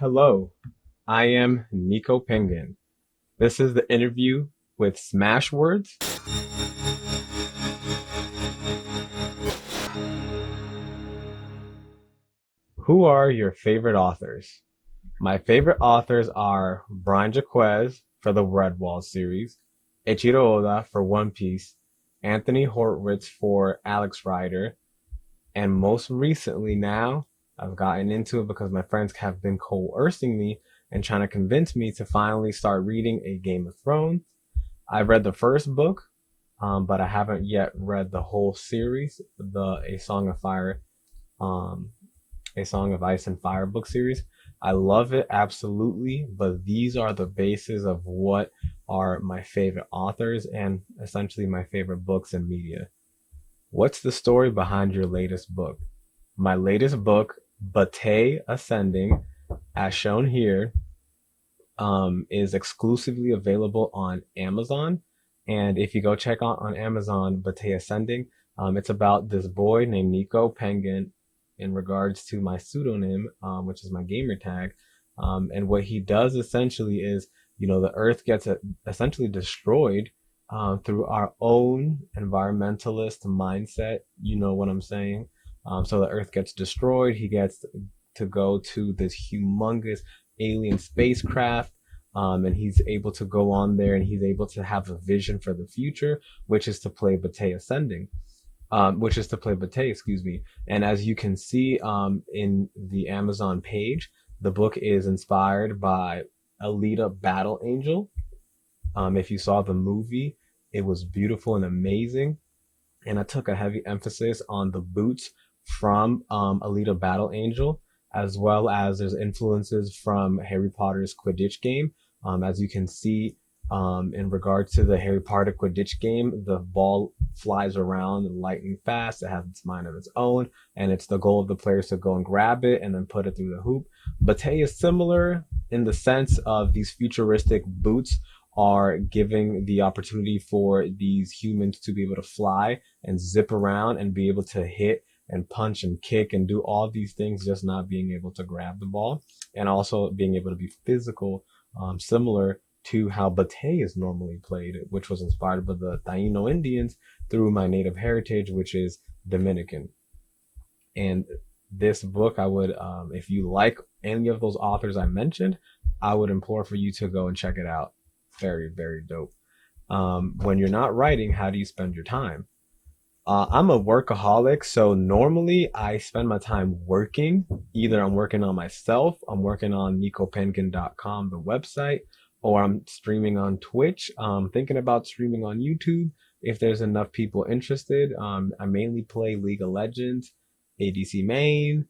Hello, I am Nico Pengin. This is the interview with SMASHWORDS. Who are your favorite authors? My favorite authors are Brian Jaquez for the Redwall series, Eiichiro Oda for One Piece, Anthony Horowitz for Alex Rider, and most recently now, I've gotten into it because my friends have been coercing me and trying to convince me to finally start reading a Game of Thrones. I've read the first book, but I haven't yet read the whole series, the um, A Song of Ice and Fire book series. I love it absolutely, but these are the bases of what are my favorite authors and essentially my favorite books and media. What's the story behind your latest book? My latest book, Bate Ascending, as shown here, is exclusively available on Amazon. And if you go check out on Amazon, Bate Ascending, it's about this boy named Nico Pengin in regards to my pseudonym, which is my gamer tag. And what he does essentially is, the earth gets essentially destroyed through our own environmentalist mindset. You know what I'm saying? So the earth gets destroyed. He gets to go to this humongous alien spacecraft. And he's able to go on there and he's able to have a vision for the future, which is to play Bate Ascending. Which is to play Bate, excuse me. And as you can see in the Amazon page, the book is inspired by Alita Battle Angel. If you saw the movie, it was beautiful and amazing. And I took a heavy emphasis on the boots from Alita Battle Angel, as well as there's influences from Harry Potter's Quidditch game. As you can see, in regards to the Harry Potter Quidditch game, the ball flies around lightning fast. It has its mind of its own, and it's the goal of the players to go and grab it and then put it through the hoop. Bate is similar in the sense of these futuristic boots are giving the opportunity for these humans to be able to fly and zip around and be able to hit and punch and kick and do all these things, just not being able to grab the ball, and also being able to be physical, similar to how Bate is normally played, which was inspired by the Taino Indians through my native heritage, which is Dominican. And this book, I would, if you like any of those authors I mentioned, I would implore for you to go and check it out. Very, very dope. When you're not writing, how do you spend your time? I'm a workaholic, so normally I spend my time working. Either I'm working on myself, I'm working on nicopengin.com, the website, or I'm streaming on Twitch. Thinking about streaming on YouTube if there's enough people interested. I mainly play League of Legends, ADC main.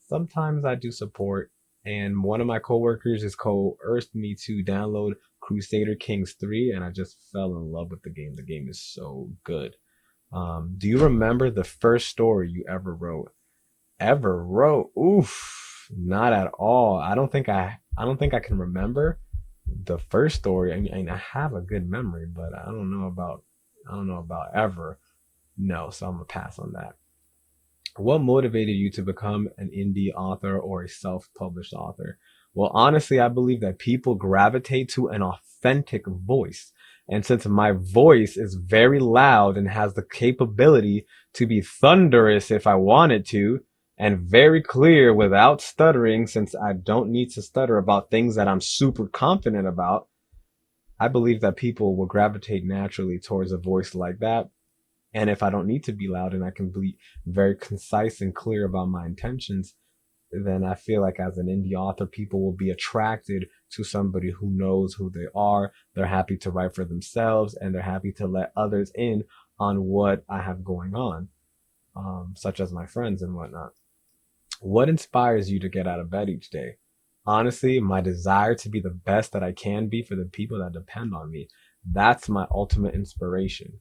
Sometimes I do support, and one of my coworkers has coerced me to download Crusader Kings 3, and I just fell in love with the game. The game is so good. Do you remember the first story you ever wrote? Ever wrote? Oof, not at all. I don't think I can remember the first story. I have a good memory, but I don't know about ever. No, so I'm gonna pass on that. What motivated you to become an indie author or a self-published author? Well, honestly, I believe that people gravitate to an authentic voice. And since my voice is very loud and has the capability to be thunderous if I wanted to, and very clear without stuttering, since I don't need to stutter about things that I'm super confident about, I believe that people will gravitate naturally towards a voice like that. And if I don't need to be loud and I can be very concise and clear about my intentions, then I feel like as an indie author, people will be attracted to somebody who knows who they are. They're happy to write for themselves and they're happy to let others in on what I have going on, such as my friends and whatnot. What inspires you to get out of bed each day? Honestly, my desire to be the best that I can be for the people that depend on me. That's my ultimate inspiration.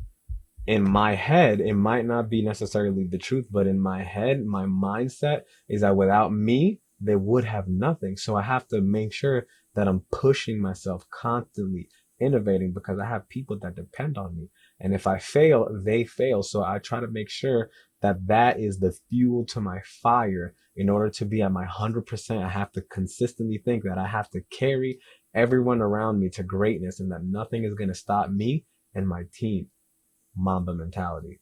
In my head, it might not be necessarily the truth, but in my head, my mindset is that without me, they would have nothing. So I have to make sure that I'm pushing myself constantly, innovating because I have people that depend on me. And if I fail, they fail. So I try to make sure that that is the fuel to my fire. In order to be at my 100%, I have to consistently think that I have to carry everyone around me to greatness and that nothing is going to stop me and my team. Mamba mentality.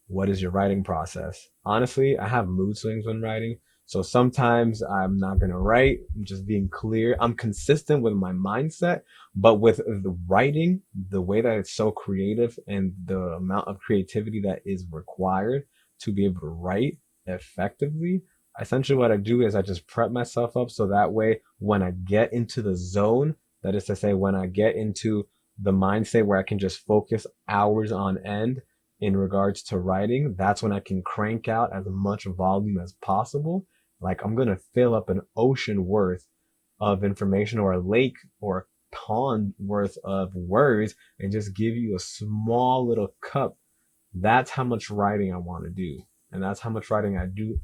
What is your writing process? Honestly, I have mood swings when writing. So sometimes I'm not going to write. I'm just being clear. I'm consistent with my mindset, but with the writing, the way that it's so creative and the amount of creativity that is required to be able to write effectively, essentially what I do is I just prep myself up so that way when I get into the zone, that is to say, when I get into the mindset where I can just focus hours on end in regards to writing, that's when I can crank out as much volume as possible. Like I'm going to fill up an ocean worth of information or a lake or a pond worth of words and just give you a small little cup. That's how much writing I want to do. And that's how much writing I do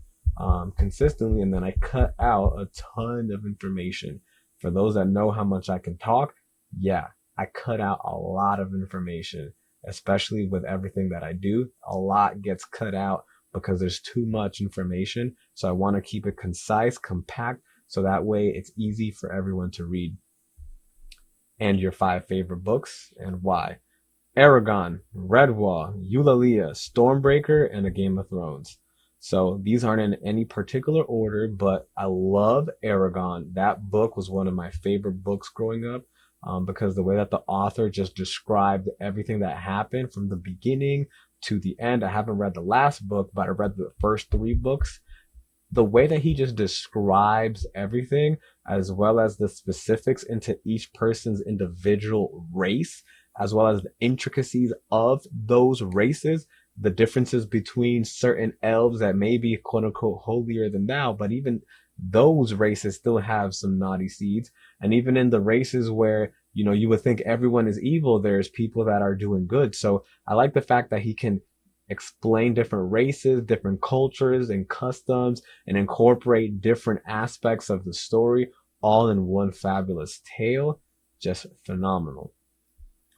consistently. And then I cut out a ton of information. For those that know how much I can talk, yeah, I cut out a lot of information, especially with everything that I do. A lot gets cut out because there's too much information. So I want to keep it concise, compact, so that way it's easy for everyone to read. And your 5 favorite books and why? Aragon, Redwall, Eulalia, Stormbreaker, and A Game of Thrones. So these aren't in any particular order, but I love Aragon. That book was one of my favorite books growing up because the way that the author just described everything that happened from the beginning to the end. I haven't read the last book, but I read the first 3 books. The way that he just describes everything, as well as the specifics into each person's individual race, as well as the intricacies of those races, the differences between certain elves that may be quote unquote holier than thou, but even those races still have some naughty seeds. And even in the races where, you know, you would think everyone is evil, there's people that are doing good. So I like the fact that he can explain different races, different cultures and customs, and incorporate different aspects of the story all in one fabulous tale. Just phenomenal.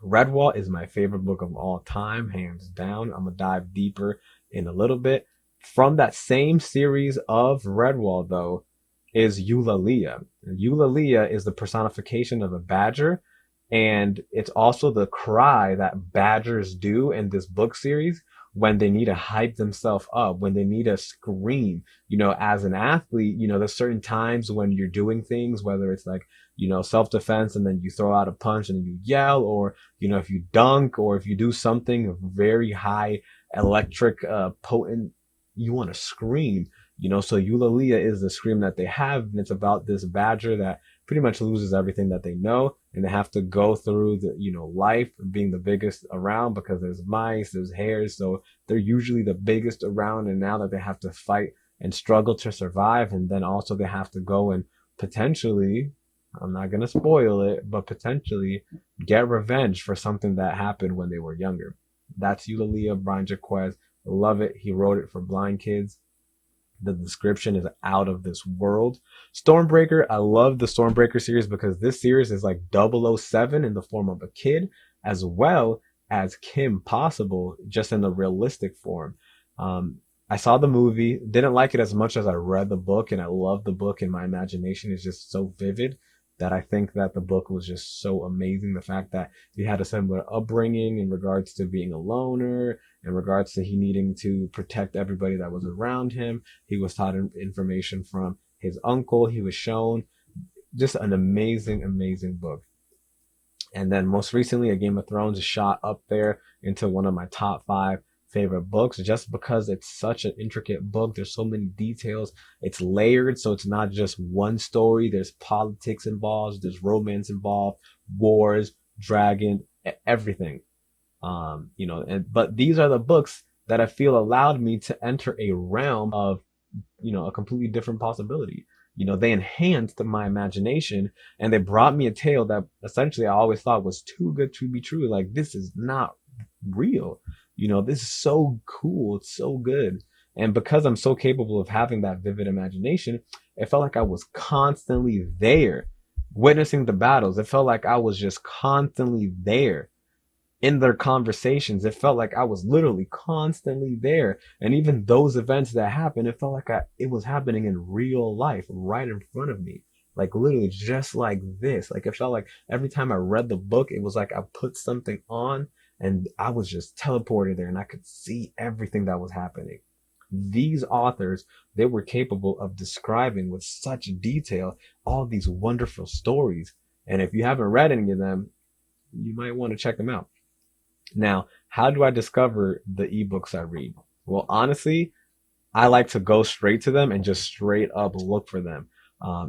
Redwall is my favorite book of all time, hands down. I'm gonna dive deeper in a little bit. From that same series of Redwall, though, is Eulalia. Eulalia is the personification of a badger, and it's also the cry that badgers do in this book series when they need to hype themselves up, when they need to scream. You know, as an athlete, you know, there's certain times when you're doing things, whether it's like, you know, self-defense and then you throw out a punch and you yell, or, you know, if you dunk or if you do something very high electric, potent, you want to scream, you know. So Eulalia is the scream that they have, and it's about this badger that pretty much loses everything that they know, and they have to go through the, you know, life being the biggest around because there's mice, there's hares, so they're usually the biggest around. And now that they have to fight and struggle to survive, and then also they have to go and potentially, I'm not going to spoil it, but potentially get revenge for something that happened when they were younger. That's Eulalia, Brian Jaquez. Love it. He wrote it for blind kids. The description is out of this world. Stormbreaker, I love the Stormbreaker series because this series is like 007 in the form of a kid, as well as Kim Possible, just in the realistic form. I saw the movie, didn't like it as much as I read the book, and I love the book, and my imagination is just so vivid that I think that the book was just so amazing. The fact that he had a similar upbringing in regards to being a loner, in regards to he needing to protect everybody that was around him. He was taught information from his uncle. He was shown just an amazing, amazing book. And then most recently, A Game of Thrones is shot up there into one of my top 5 favorite books just because it's such an intricate book. There's so many details. It's layered, so it's not just one story. There's politics involved, there's romance involved, wars, dragon, everything. You know, but these are the books that I feel allowed me to enter a realm of, you know, a completely different possibility. You know, they enhanced my imagination and they brought me a tale that essentially I always thought was too good to be true. Like, this is not real. You know, this is so cool. It's so good. And because I'm so capable of having that vivid imagination, it felt like I was constantly there witnessing the battles. It felt like I was just constantly there in their conversations. It felt like I was literally constantly there. And even those events that happened, it felt like it was happening in real life right in front of me. Like literally just like this. Like it felt like every time I read the book, it was like I put something on and I was just teleported there and I could see everything that was happening. These authors, they were capable of describing with such detail all these wonderful stories. And if you haven't read any of them, you might want to check them out. Now, how do I discover the ebooks I read? Well, honestly, I like to go straight to them and just straight up look for them.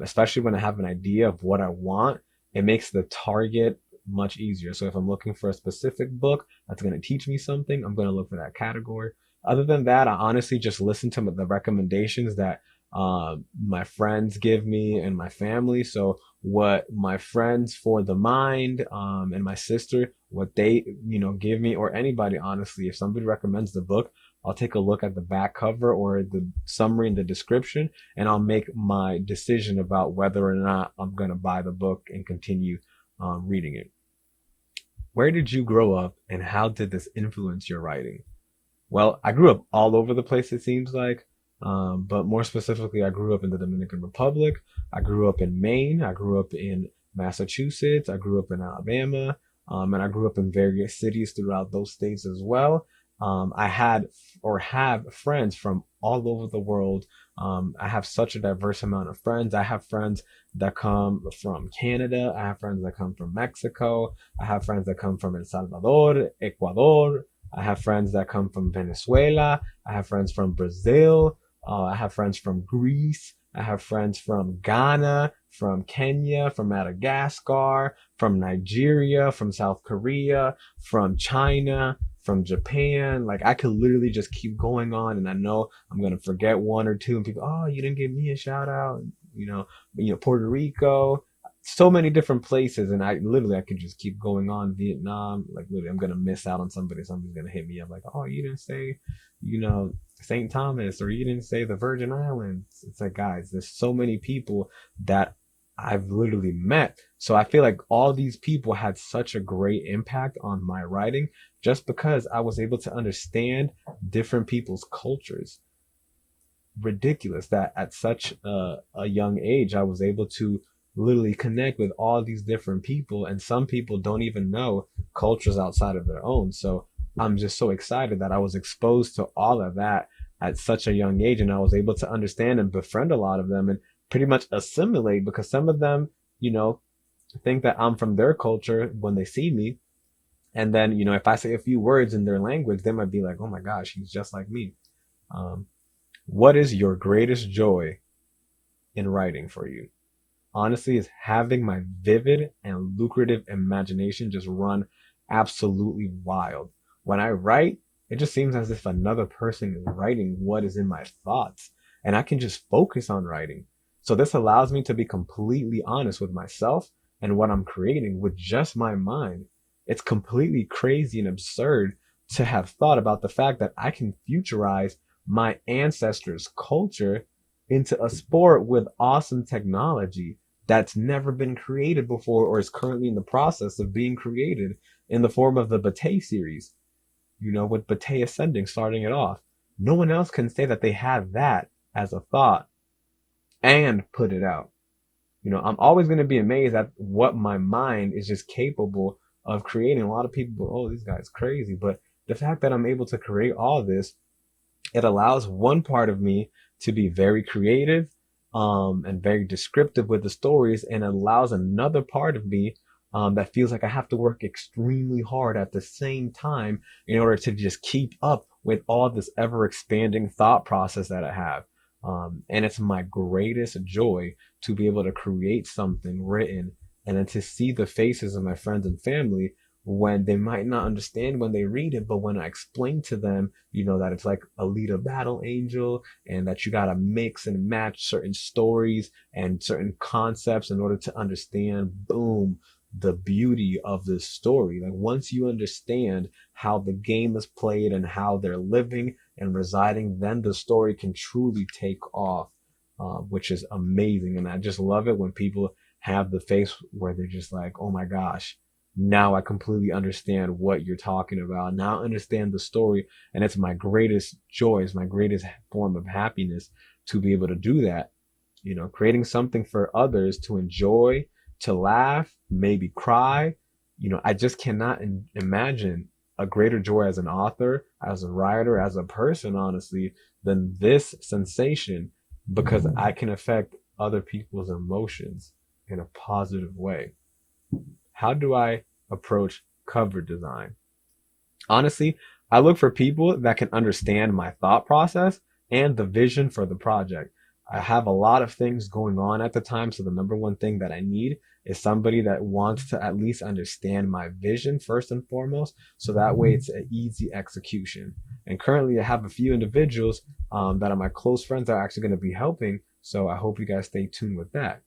Especially when I have an idea of what I want, it makes the target much easier. So if I'm looking for a specific book that's going to teach me something, I'm going to look for that category. Other than that, I honestly just listen to the recommendations that my friends give me and my family. So what my friends for the mind and my sister, what they give me, or anybody honestly, if somebody recommends the book, I'll take a look at the back cover or the summary and the description, and I'll make my decision about whether or not I'm going to buy the book and continue reading it. Where did you grow up and how did this influence your writing? Well, I grew up all over the place, it seems like. But more specifically, I grew up in the Dominican Republic. I grew up in Maine. I grew up in Massachusetts. I grew up in Alabama. And I grew up in various cities throughout those states as well. I had or have friends from all over the world. I have such a diverse amount of friends. I have friends that come from Canada. I have friends that come from Mexico. I have friends that come from El Salvador, Ecuador. I have friends that come from Venezuela. I have friends from Brazil. I have friends from Greece. I have friends from Ghana, from Kenya, from Madagascar, from Nigeria, from South Korea, from China, from Japan. Like I could literally just keep going on, and I know I'm gonna forget one or two, and people, oh, you didn't give me a shout out. Puerto Rico, so many different places, and I could just keep going on. Vietnam, like literally, I'm gonna miss out on somebody. Somebody's gonna hit me up like, oh, you didn't say, St. Thomas, or you didn't say the Virgin Islands. It's like, guys, there's so many people that I've literally met. So I feel like all these people had such a great impact on my writing just because I was able to understand different people's cultures. Ridiculous that at such a young age, I was able to literally connect with all these different people, and some people don't even know cultures outside of their own. So I'm just so excited that I was exposed to all of that at such a young age, and I was able to understand and befriend a lot of them and pretty much assimilate, because some of them, think that I'm from their culture when they see me. And then, if I say a few words in their language, they might be like, oh my gosh, he's just like me. Um, what is your greatest joy in writing for you? Honestly, is having my vivid and lucrative imagination just run absolutely wild. When I write, it just seems as if another person is writing what is in my thoughts, and I can just focus on writing. So this allows me to be completely honest with myself and what I'm creating with just my mind. It's completely crazy and absurd to have thought about the fact that I can futurize my ancestors' culture into a sport with awesome technology that's never been created before or is currently in the process of being created in the form of the Bate series, with Bate Ascending starting it off. No one else can say that they had that as a thought and put it out. I'm always going to be amazed at what my mind is just capable of creating. A lot of people, oh, this guy's crazy. But the fact that I'm able to create all this, it allows one part of me to be very creative and very descriptive with the stories, and it allows another part of me that feels like I have to work extremely hard at the same time in order to just keep up with all this ever expanding thought process that I have. And it's my greatest joy to be able to create something written and then to see the faces of my friends and family when they might not understand when they read it, but when I explain to them, that it's like Alita Battle Angel and that you gotta mix and match certain stories and certain concepts in order to understand, boom, the beauty of this story. Like once you understand how the game is played and how they're living and residing, then the story can truly take off, which is amazing. And I just love it when people have the face where they're just like, oh my gosh, now I completely understand what you're talking about. Now I understand the story. And it's my greatest joy, it's my greatest form of happiness to be able to do that. Creating something for others to enjoy, to laugh, maybe cry. I just cannot imagine a greater joy as an author, as a writer, as a person, honestly, than this sensation, because I can affect other people's emotions in a positive way. How do I approach cover design? Honestly, I look for people that can understand my thought process and the vision for the project. I have a lot of things going on at the time, so the number one thing that I need is somebody that wants to at least understand my vision first and foremost, so that way it's an easy execution. And currently, I have a few individuals that are my close friends that are actually going to be helping, so I hope you guys stay tuned with that.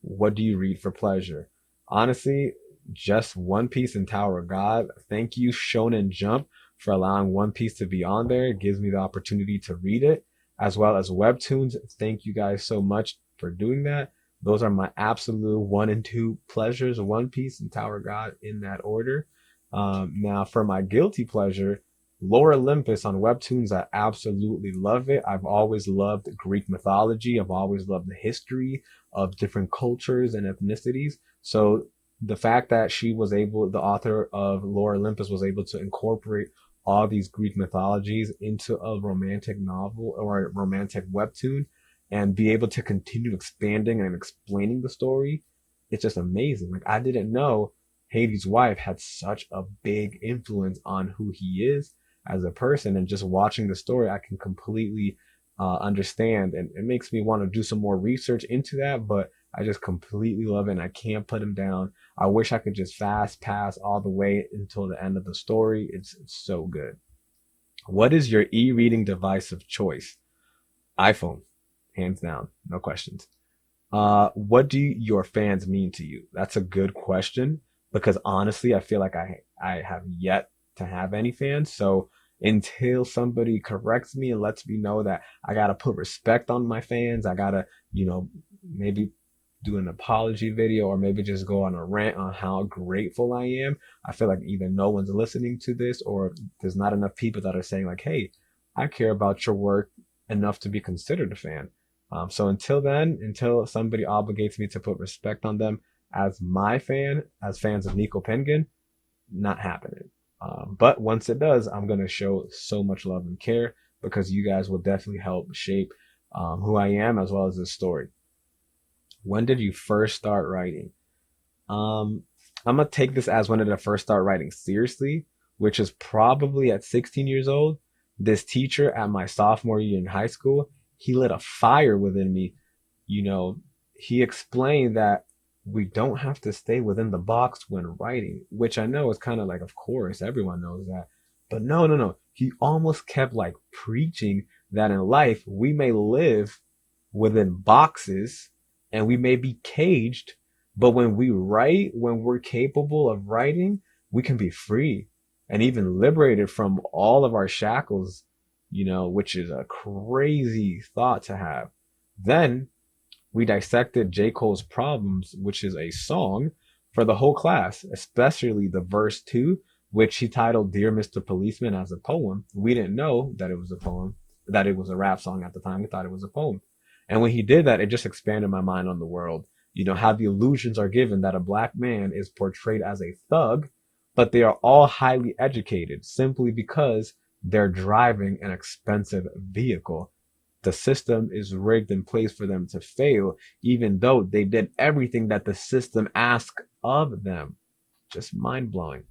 What do you read for pleasure? Honestly, just One Piece and Tower of God. Thank you, Shonen Jump, for allowing One Piece to be on there. It gives me the opportunity to read it, as well as webtoons. Thank you guys so much for doing that. Those are my absolute one and two pleasures, One Piece and Tower of God, in that order. Now, for my guilty pleasure, Lore Olympus on webtoons, I absolutely love it. I've always loved Greek mythology. I've always loved the history of different cultures and ethnicities. So the fact that the author of Lore Olympus was able to incorporate all these Greek mythologies into a romantic novel or a romantic webtoon and be able to continue expanding and explaining the story, it's just amazing. Like, I didn't know Hades' wife had such a big influence on who he is as a person, and just watching the story, I can completely understand, and it makes me want to do some more research into that. But I just completely love it, and I can't put him down. I wish I could just fast pass all the way until the end of the story. It's so good. What is your e-reading device of choice? iPhone, hands down, no questions. What do your fans mean to you? That's a good question, because honestly, I feel like I have yet to have any fans. So until somebody corrects me and lets me know that I gotta put respect on my fans, I gotta, maybe do an apology video, or maybe just go on a rant on how grateful I am. I feel like either no one's listening to this, or there's not enough people that are saying like, hey, I care about your work enough to be considered a fan. So until then, until somebody obligates me to put respect on them as my fan, as fans of Nico Pengin, not happening. But once it does, I'm going to show so much love and care, because you guys will definitely help shape who I am as well as this story. When did you first start writing? I'm going to take this as when did I first start writing seriously, which is probably at 16 years old. This teacher at my sophomore year in high school, he lit a fire within me. He explained that we don't have to stay within the box when writing, which I know is kind of like, of course, everyone knows that. But no, no, no. He almost kept like preaching that in life, we may live within boxes and we may be caged, but when we write, when we're capable of writing, we can be free and even liberated from all of our shackles, which is a crazy thought to have. Then we dissected J. Cole's Problems, which is a song, for the whole class, especially the verse 2, which he titled Dear Mr. Policeman as a poem. We didn't know that it was a poem, that it was a rap song at the time. We thought it was a poem. And when he did that, it just expanded my mind on the world. How the illusions are given that a black man is portrayed as a thug, but they are all highly educated simply because they're driving an expensive vehicle. The system is rigged in place for them to fail, even though they did everything that the system asked of them. Just mind blowing.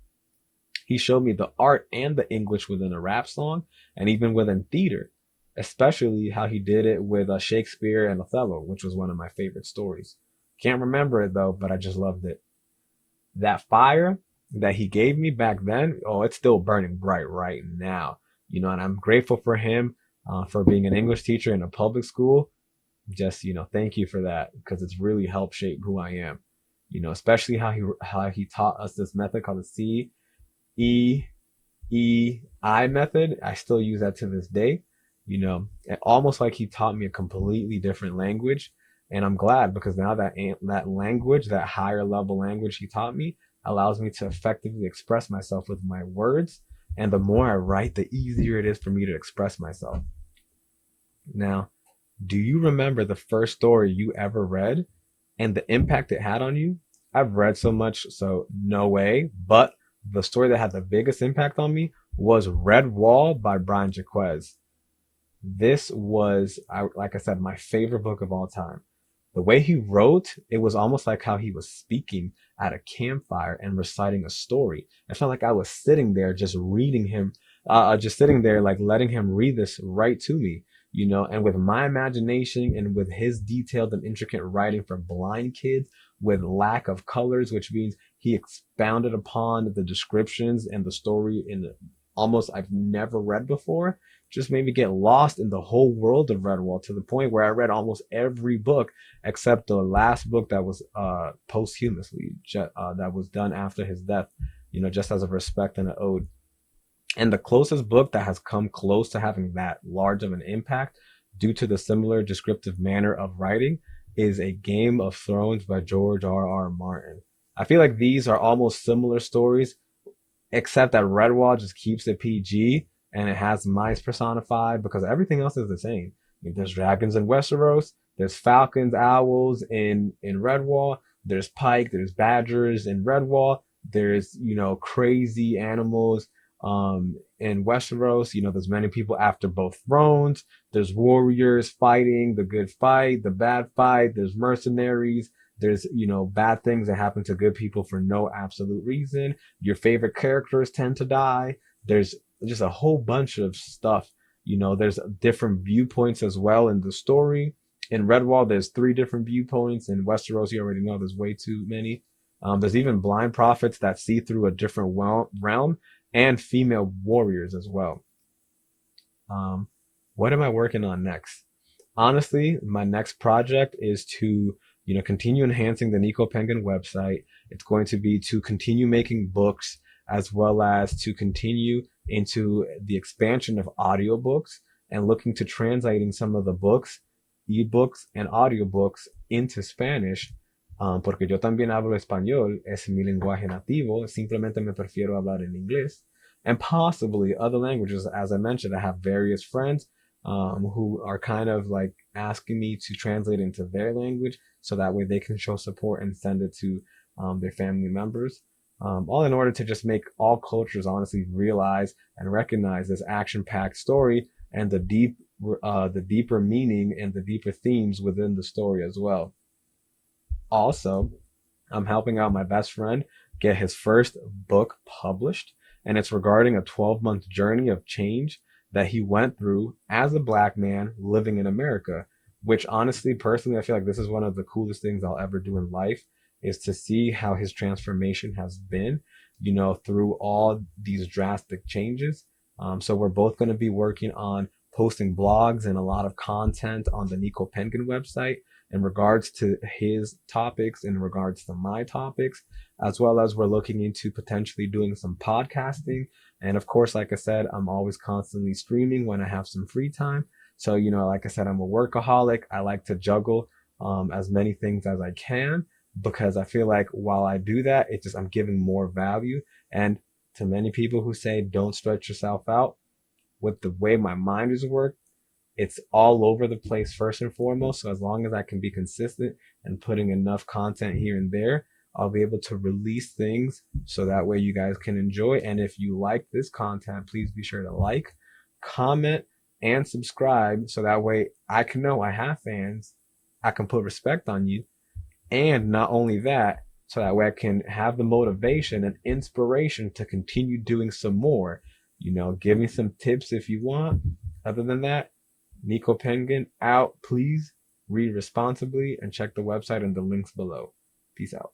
He showed me the art and the English within a rap song, and even within theater, especially how he did it with Shakespeare and Othello, which was one of my favorite stories. Can't remember it though, but I just loved it. That fire that he gave me back then, oh, it's still burning bright right now. And I'm grateful for him for being an English teacher in a public school. Just, thank you for that, because it's really helped shape who I am. Especially how he taught us this method called the CEEI method. I still use that to this day. Almost like he taught me a completely different language. And I'm glad because now that language, that higher level language he taught me, allows me to effectively express myself with my words. And the more I write, the easier it is for me to express myself. Now, do you remember the first story you ever read and the impact it had on you? I've read so much, so no way. But the story that had the biggest impact on me was Red Wall by Brian Jaquez. This was, like I said, my favorite book of all time. The way he wrote, it was almost like how he was speaking at a campfire and reciting a story. I felt like I was sitting there just reading him, just sitting there, like letting him read this right to me, and with my imagination and with his detailed and intricate writing for blind kids with lack of colors, which means he expounded upon the descriptions and the story in almost I've never read before, just made me get lost in the whole world of Redwall to the point where I read almost every book except the last book that was posthumously that was done after his death, just as a respect and an ode. And the closest book that has come close to having that large of an impact due to the similar descriptive manner of writing is A Game of Thrones by George R.R. Martin. I feel like these are almost similar stories, except that Redwall just keeps it PG and it has mice personified because everything else is the same. There's dragons in Westeros, there's falcons, owls in Redwall, there's pike, there's badgers in Redwall, there's crazy animals in Westeros. There's many people after both thrones. There's warriors fighting the good fight, the bad fight. There's mercenaries. There's, bad things that happen to good people for no absolute reason. Your favorite characters tend to die. There's just a whole bunch of stuff. There's different viewpoints as well in the story. In Redwall, there's 3 different viewpoints. In Westeros, you already know there's way too many. There's even blind prophets that see through a different realm and female warriors as well. What am I working on next? Honestly, my next project is to continue enhancing the Nico Pengin website. It's going to be to continue making books as well as to continue into the expansion of audiobooks and looking to translating some of the books, ebooks, and audiobooks into Spanish. Porque yo también hablo español, es mi lenguaje nativo, simplemente me prefiero hablar en inglés. And possibly other languages. As I mentioned, I have various friends who are kind of like asking me to translate into their language so that way they can show support and send it to their family members. All in order to just make all cultures honestly realize and recognize this action-packed story and the deeper meaning and the deeper themes within the story as well. Also, I'm helping out my best friend get his first book published, and it's regarding a 12-month journey of change that he went through as a Black man living in America, which honestly, personally, I feel like this is one of the coolest things I'll ever do in life, is to see how his transformation has been, through all these drastic changes. So we're both going to be working on posting blogs and a lot of content on the Nico Pengin website in regards to his topics, in regards to my topics, as well as we're looking into potentially doing some podcasting. And of course, like I said, I'm always constantly streaming when I have some free time. So, like I said, I'm a workaholic. I like to juggle as many things as I can because I feel like while I do that, I'm giving more value. And to many people who say don't stretch yourself out, with the way my mind is worked, it's all over the place first and foremost. So as long as I can be consistent and putting enough content here and there, I'll be able to release things so that way you guys can enjoy. And if you like this content, please be sure to like, comment, and subscribe so that way I can know I have fans. I can put respect on you. And not only that, so that way I can have the motivation and inspiration to continue doing some more. Give me some tips if you want. Other than that, Nico Pengin out. Please read responsibly and check the website and the links below. Peace out.